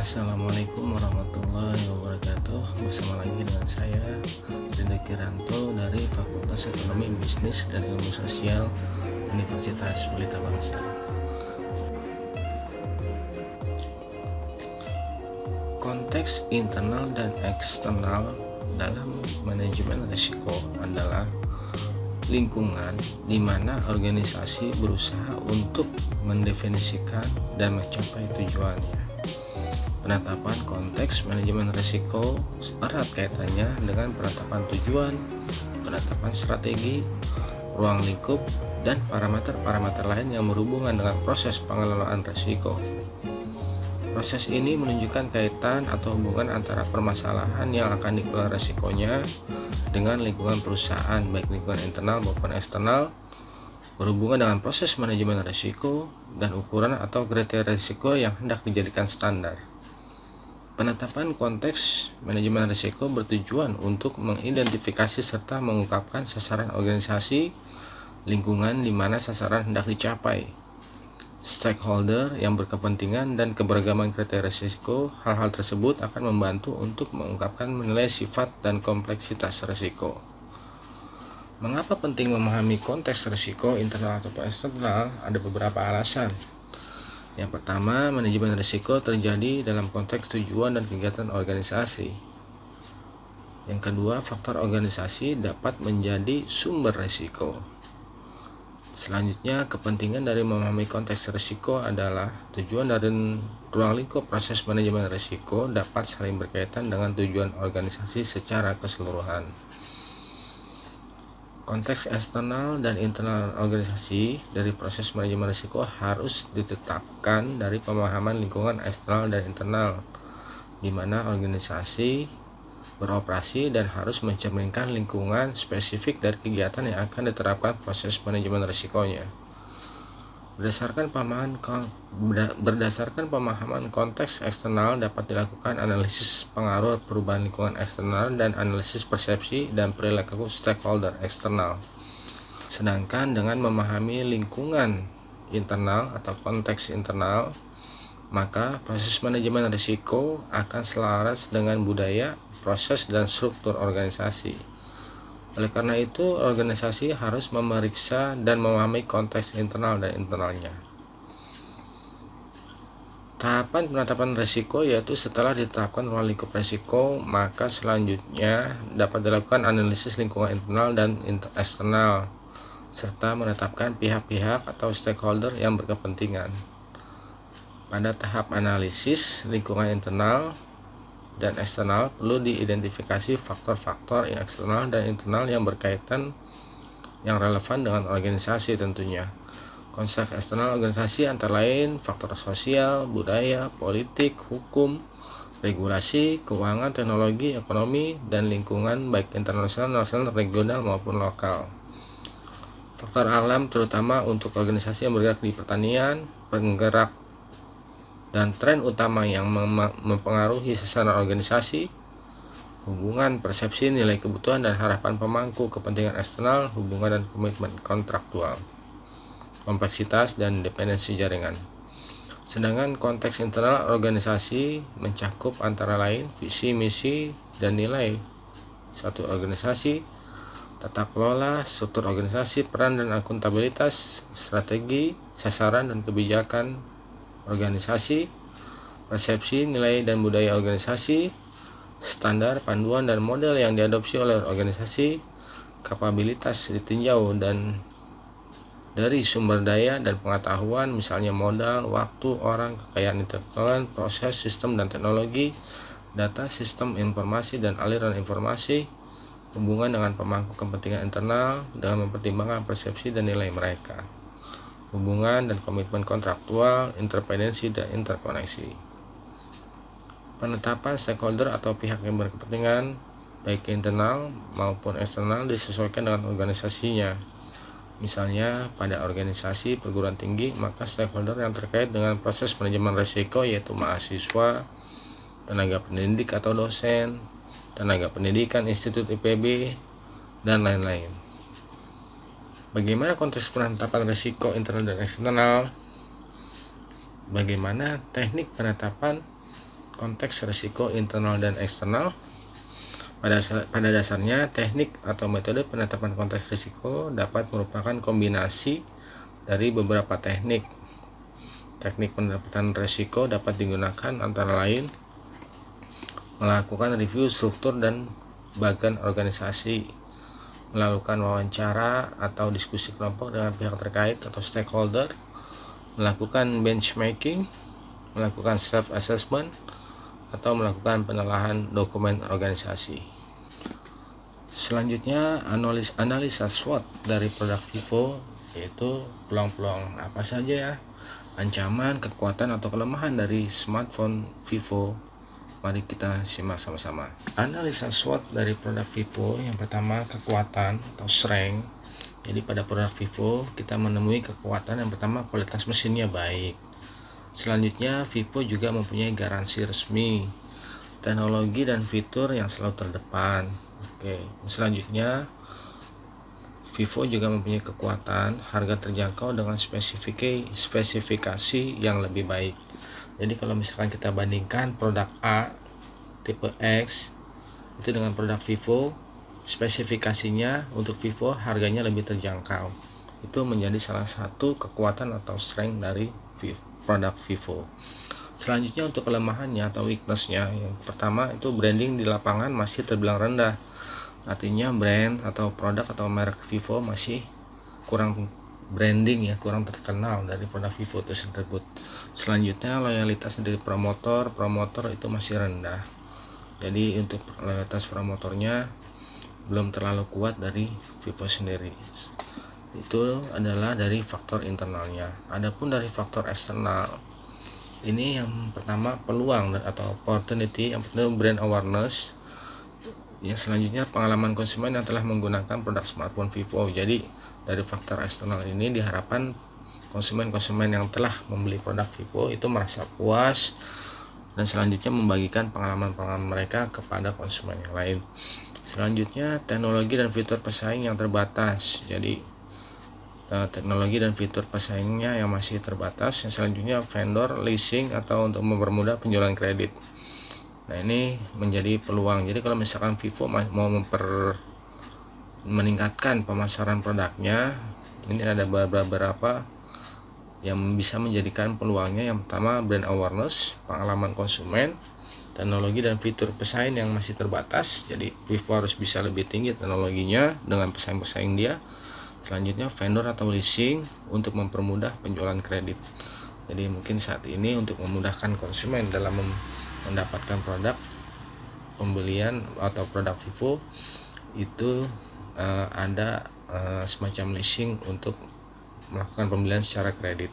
Assalamualaikum warahmatullahi wabarakatuh. Bersama lagi dengan saya Rindy Kiranto dari Fakultas Ekonomi Bisnis dan Ilmu Sosial Universitas Pelita Bangsa. Konteks internal dan eksternal dalam manajemen risiko adalah lingkungan di mana organisasi berusaha untuk mendefinisikan dan mencapai tujuannya. Penetapan konteks manajemen risiko erat kaitannya dengan penetapan tujuan, penetapan strategi, ruang lingkup, dan parameter-parameter lain yang berhubungan dengan proses pengelolaan risiko. Proses ini menunjukkan kaitan atau hubungan antara permasalahan yang akan dikelola risikonya dengan lingkungan perusahaan, baik lingkungan internal maupun eksternal, berhubungan dengan proses manajemen risiko, dan ukuran atau kriteria risiko yang hendak dijadikan standar. Penetapan konteks manajemen risiko bertujuan untuk mengidentifikasi serta mengungkapkan sasaran organisasi, lingkungan di mana sasaran hendak dicapai, stakeholder yang berkepentingan, dan keberagaman kriteria risiko. Hal-hal tersebut akan membantu untuk mengungkapkan menilai sifat dan kompleksitas risiko. Mengapa penting memahami konteks risiko internal atau eksternal? Ada beberapa alasan. Yang pertama, manajemen risiko terjadi dalam konteks tujuan dan kegiatan organisasi. Yang kedua, faktor organisasi dapat menjadi sumber risiko. Selanjutnya, kepentingan dari memahami konteks risiko adalah tujuan dari ruang lingkup proses manajemen risiko dapat saling berkaitan dengan tujuan organisasi secara keseluruhan. Konteks eksternal dan internal organisasi dari proses manajemen risiko harus ditetapkan dari pemahaman lingkungan eksternal dan internal, di mana organisasi beroperasi dan harus mencerminkan lingkungan spesifik dari kegiatan yang akan diterapkan proses manajemen risikonya. Berdasarkan pemahaman konteks eksternal dapat dilakukan analisis pengaruh perubahan lingkungan eksternal dan analisis persepsi dan perilaku stakeholder eksternal. Sedangkan dengan memahami lingkungan internal atau konteks internal, maka proses manajemen risiko akan selaras dengan budaya, proses, dan struktur organisasi. Oleh karena itu, organisasi harus memeriksa dan memahami konteks internal dan internalnya. Tahapan penetapan risiko yaitu setelah ditetapkan ruang lingkup risiko, maka selanjutnya dapat dilakukan analisis lingkungan internal dan eksternal, serta menetapkan pihak-pihak atau stakeholder yang berkepentingan. Pada tahap analisis lingkungan internal dan eksternal perlu diidentifikasi faktor-faktor yang eksternal dan internal yang berkaitan yang relevan dengan organisasi tentunya. Konsep eksternal organisasi antara lain faktor sosial, budaya, politik, hukum, regulasi, keuangan, teknologi, ekonomi, dan lingkungan baik internasional, nasional, regional maupun lokal. Faktor alam terutama untuk organisasi yang bergerak di pertanian, penggerak dan tren utama yang mempengaruhi sasaran organisasi, hubungan persepsi, nilai kebutuhan dan harapan pemangku kepentingan eksternal, hubungan dan komitmen kontraktual, kompleksitas dan dependensi jaringan. Sedangkan konteks internal organisasi mencakup antara lain visi, misi, dan nilai satu organisasi, tata kelola, struktur organisasi, peran dan akuntabilitas, strategi, sasaran dan kebijakan organisasi, persepsi, nilai dan budaya organisasi, standar, panduan, dan model yang diadopsi oleh organisasi, kapabilitas ditinjau dan dari sumber daya dan pengetahuan, misalnya modal, waktu, orang, kekayaan intelektual, proses, sistem dan teknologi, data, sistem informasi dan aliran informasi, hubungan dengan pemangku kepentingan internal dengan mempertimbangkan persepsi dan nilai mereka, hubungan dan komitmen kontraktual, interdependensi, dan interkoneksi. Penetapan stakeholder atau pihak yang berkepentingan baik internal maupun eksternal disesuaikan dengan organisasinya. Misalnya pada organisasi perguruan tinggi, maka stakeholder yang terkait dengan proses manajemen risiko yaitu mahasiswa, tenaga pendidik atau dosen, tenaga pendidikan institut IPB, dan lain-lain. Bagaimana konteks penetapan risiko internal dan eksternal? Bagaimana teknik penetapan Konteks risiko internal dan eksternal. Pada dasarnya, teknik atau metode penetapan konteks risiko dapat merupakan kombinasi dari beberapa teknik. Teknik penetapan risiko dapat digunakan antara lain melakukan review struktur dan bagian organisasi, melakukan wawancara atau diskusi kelompok dengan pihak terkait atau stakeholder, melakukan benchmarking, melakukan self-assessment, atau melakukan penelaahan dokumen organisasi. Selanjutnya, analisa SWOT dari produk Vivo, yaitu peluang-peluang apa saja ya, ancaman, kekuatan, atau kelemahan dari smartphone Vivo. Mari kita simak sama-sama. Analisa SWOT dari produk Vivo, yang pertama kekuatan atau strength. Jadi pada produk Vivo kita menemui kekuatan yang pertama, kualitas mesinnya baik. Selanjutnya, Vivo juga mempunyai garansi resmi, teknologi dan fitur yang selalu terdepan. Selanjutnya, Vivo juga mempunyai kekuatan, harga terjangkau dengan spesifikasi yang lebih baik. Jadi kalau misalkan kita bandingkan produk A tipe X itu dengan produk Vivo, spesifikasinya untuk Vivo harganya lebih terjangkau. Itu menjadi salah satu kekuatan atau strength dari produk Vivo. Selanjutnya untuk kelemahannya atau weakness-nya, yang pertama itu branding di lapangan masih terbilang rendah. Artinya brand atau produk atau merek Vivo masih kurang branding ya, kurang terkenal dari produk Vivo tersebut. Selanjutnya loyalitas dari promotor itu masih rendah. Jadi untuk loyalitas promotornya belum terlalu kuat dari Vivo sendiri. Itu adalah dari faktor internalnya. Adapun dari faktor eksternal, ini yang pertama peluang atau opportunity, yang pertama brand awareness. Yang selanjutnya pengalaman konsumen yang telah menggunakan produk smartphone Vivo. Jadi dari faktor eksternal ini diharapkan konsumen-konsumen yang telah membeli produk Vivo itu merasa puas dan selanjutnya membagikan pengalaman-pengalaman mereka kepada konsumen yang lain. Selanjutnya teknologi dan fitur pesaing yang terbatas. Jadi teknologi dan fitur pesaingnya yang masih terbatas. Yang selanjutnya vendor leasing atau untuk mempermudah penjualan kredit. Nah, ini menjadi peluang. Jadi kalau misalkan Vivo mau meningkatkan pemasaran produknya, ini ada beberapa yang bisa menjadikan peluangnya. Yang pertama brand awareness, pengalaman konsumen, teknologi dan fitur pesaing yang masih terbatas. Jadi Vivo harus bisa lebih tinggi teknologinya dengan pesaing-pesaing dia. Selanjutnya vendor atau leasing untuk mempermudah penjualan kredit. Jadi mungkin saat ini untuk memudahkan konsumen dalam mendapatkan produk pembelian atau produk Vivo itu ada semacam leasing untuk melakukan pembelian secara kredit.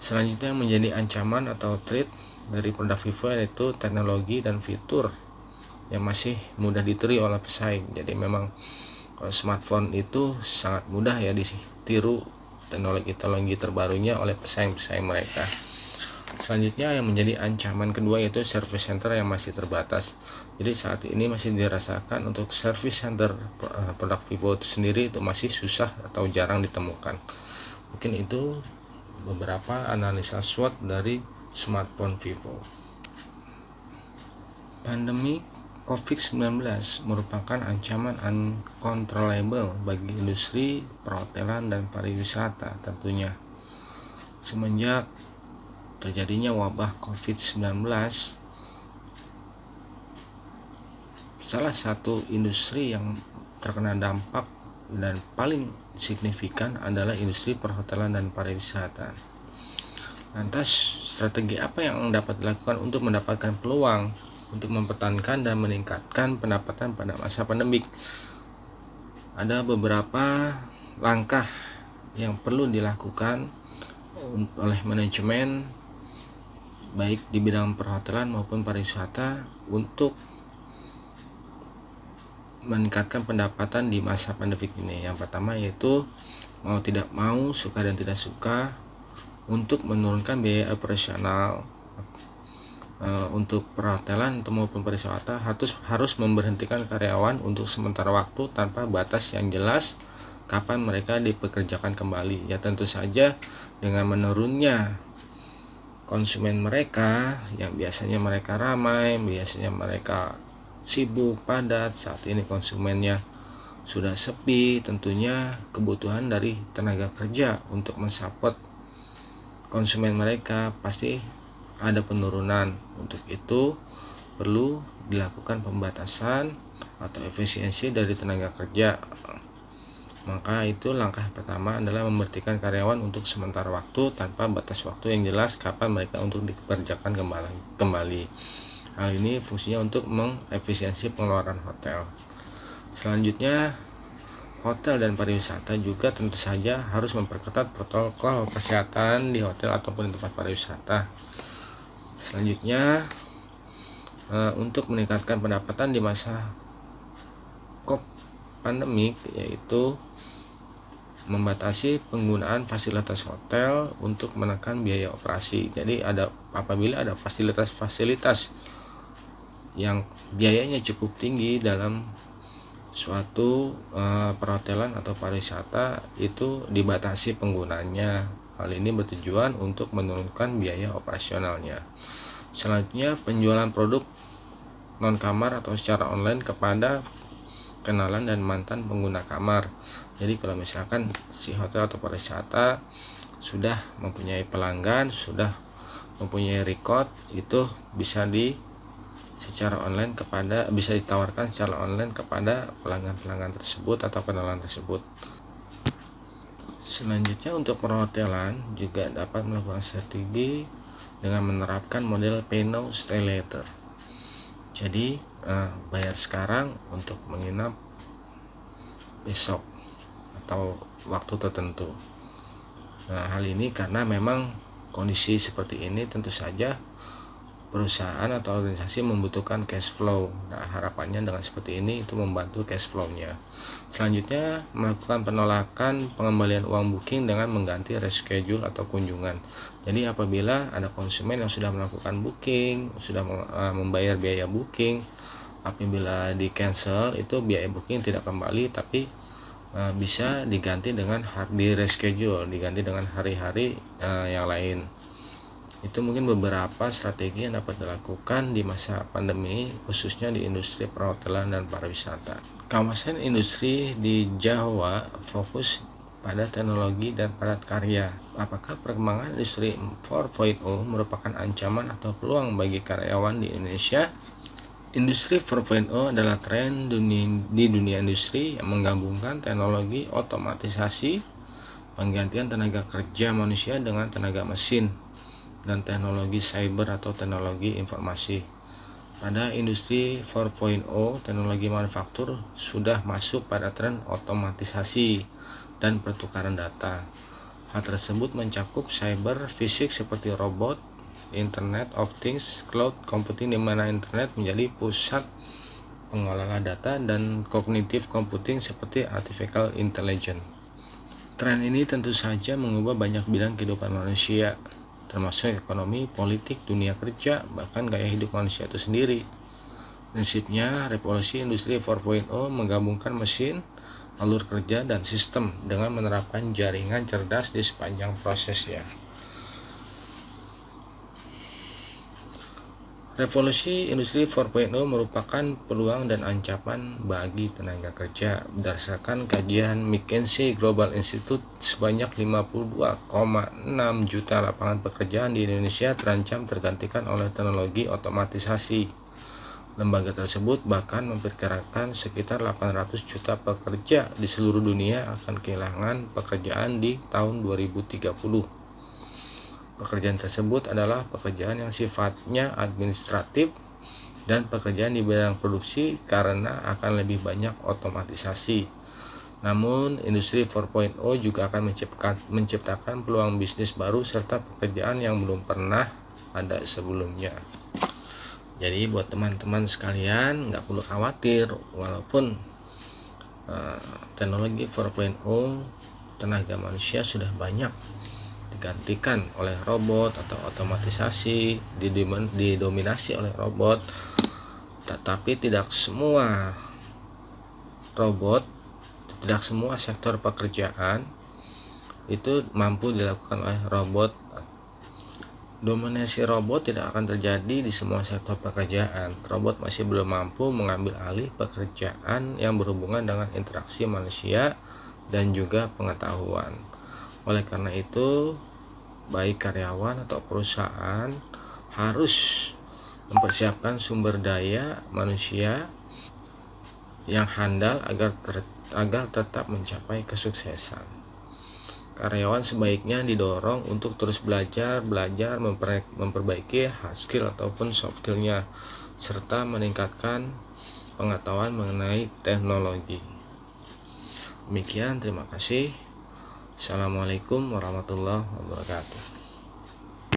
Selanjutnya menjadi ancaman atau threat dari produk Vivo yaitu teknologi dan fitur yang masih mudah ditiru oleh pesaing. Jadi memang smartphone itu sangat mudah ya ditiru teknologi terbarunya oleh pesaing-pesaing mereka. Selanjutnya yang menjadi ancaman kedua yaitu service center yang masih terbatas. Jadi saat ini masih dirasakan untuk service center produk Vivo itu sendiri itu masih susah atau jarang ditemukan. Mungkin itu beberapa analisa SWOT dari smartphone Vivo. Pandemi COVID-19 merupakan ancaman uncontrollable bagi industri perhotelan dan pariwisata tentunya. Semenjak terjadinya wabah COVID-19, salah satu industri yang terkena dampak dan paling signifikan adalah industri perhotelan dan pariwisata. Lantas, strategi apa yang dapat dilakukan untuk mendapatkan peluang untuk mempertahankan dan meningkatkan pendapatan pada masa pandemik? Ada beberapa langkah yang perlu dilakukan oleh manajemen baik di bidang perhotelan maupun pariwisata untuk meningkatkan pendapatan di masa pandemik ini. Yang pertama yaitu mau tidak mau, suka dan tidak suka, untuk menurunkan biaya operasional untuk perhotelan maupun pariwisata harus memberhentikan karyawan untuk sementara waktu tanpa batas yang jelas kapan mereka dipekerjakan kembali. Ya tentu saja dengan menurunnya konsumen mereka yang biasanya mereka ramai, biasanya mereka sibuk, padat, saat ini konsumennya sudah sepi, tentunya kebutuhan dari tenaga kerja untuk mensupport konsumen mereka pasti ada penurunan. Untuk itu perlu dilakukan pembatasan atau efisiensi dari tenaga kerja. Maka itu langkah pertama adalah memberhentikan karyawan untuk sementara waktu tanpa batas waktu yang jelas kapan mereka untuk dikerjakan kembali. Hal ini fungsinya untuk mengefisiensi pengeluaran hotel. Selanjutnya, hotel dan pariwisata juga tentu saja harus memperketat protokol kesehatan di hotel ataupun di tempat pariwisata. Selanjutnya, untuk meningkatkan pendapatan di masa pandemik, yaitu membatasi penggunaan fasilitas hotel untuk menekan biaya operasi. Jadi apabila ada fasilitas-fasilitas yang biayanya cukup tinggi dalam suatu perhotelan atau pariwisata, itu dibatasi penggunaannya. Hal ini bertujuan untuk menurunkan biaya operasionalnya. Selanjutnya, penjualan produk non kamar atau secara online kepada kenalan dan mantan pengguna kamar. Jadi kalau misalkan si hotel atau pariwisata sudah mempunyai pelanggan, sudah mempunyai record, itu bisa secara online bisa ditawarkan secara online kepada pelanggan-pelanggan tersebut atau kenalan tersebut. Selanjutnya, untuk perhotelan juga dapat melakukan strategi dengan menerapkan model pay now stay later. Jadi bayar sekarang untuk menginap besok atau waktu tertentu. Nah, hal ini karena memang kondisi seperti ini tentu saja perusahaan atau organisasi membutuhkan cash flow. Nah, harapannya dengan seperti ini itu membantu cash flow-nya. Selanjutnya, melakukan penolakan pengembalian uang booking dengan mengganti reschedule atau kunjungan. Jadi apabila ada konsumen yang sudah melakukan booking, sudah membayar biaya booking, apabila di cancel itu biaya booking tidak kembali, tapi bisa diganti dengan di reschedule, diganti dengan hari-hari yang lain. Itu mungkin beberapa strategi yang dapat dilakukan di masa pandemi, khususnya di industri perhotelan dan pariwisata. Kawasan industri di Jawa fokus pada teknologi dan padat karya. Apakah perkembangan industri 4.0 merupakan ancaman atau peluang bagi karyawan di Indonesia? Industri 4.0 adalah tren di dunia industri yang menggabungkan teknologi otomatisasi, penggantian tenaga kerja manusia dengan tenaga mesin, dan teknologi cyber atau teknologi informasi. Pada industri 4.0, teknologi manufaktur sudah masuk pada tren otomatisasi dan pertukaran data. Hal tersebut mencakup cyber, fisik seperti robot, Internet of Things, cloud computing di mana internet menjadi pusat pengelola data, dan cognitive computing seperti artificial intelligence. Tren ini tentu saja mengubah banyak bidang kehidupan manusia, termasuk ekonomi, politik, dunia kerja, bahkan gaya hidup manusia itu sendiri. Prinsipnya, revolusi industri 4.0 menggabungkan mesin, alur kerja, dan sistem dengan menerapkan jaringan cerdas di sepanjang prosesnya. Revolusi industri 4.0 merupakan peluang dan ancaman bagi tenaga kerja. Berdasarkan kajian McKinsey Global Institute, sebanyak 52,6 juta lapangan pekerjaan di Indonesia terancam tergantikan oleh teknologi otomatisasi. Lembaga tersebut bahkan memperkirakan sekitar 800 juta pekerja di seluruh dunia akan kehilangan pekerjaan di tahun 2030. Pekerjaan tersebut adalah pekerjaan yang sifatnya administratif dan pekerjaan di bidang produksi karena akan lebih banyak otomatisasi. Namun, industri 4.0 juga akan menciptakan peluang bisnis baru serta pekerjaan yang belum pernah ada sebelumnya. Jadi buat teman-teman sekalian, nggak perlu khawatir, walaupun teknologi 4.0 tenaga manusia sudah banyak digantikan oleh robot atau otomatisasi, didominasi oleh robot, tetapi tidak semua robot, tidak semua sektor pekerjaan itu mampu dilakukan oleh robot Dominasi robot tidak akan terjadi di semua sektor pekerjaan. Robot masih belum mampu mengambil alih pekerjaan yang berhubungan dengan interaksi manusia dan juga pengetahuan. Oleh karena itu, baik karyawan atau perusahaan harus mempersiapkan sumber daya manusia yang handal agar tetap mencapai kesuksesan. Karyawan sebaiknya didorong untuk terus belajar, memperbaiki hard skill ataupun soft skillnya, serta meningkatkan pengetahuan mengenai teknologi. Demikian, terima kasih. Assalamualaikum warahmatullahi wabarakatuh.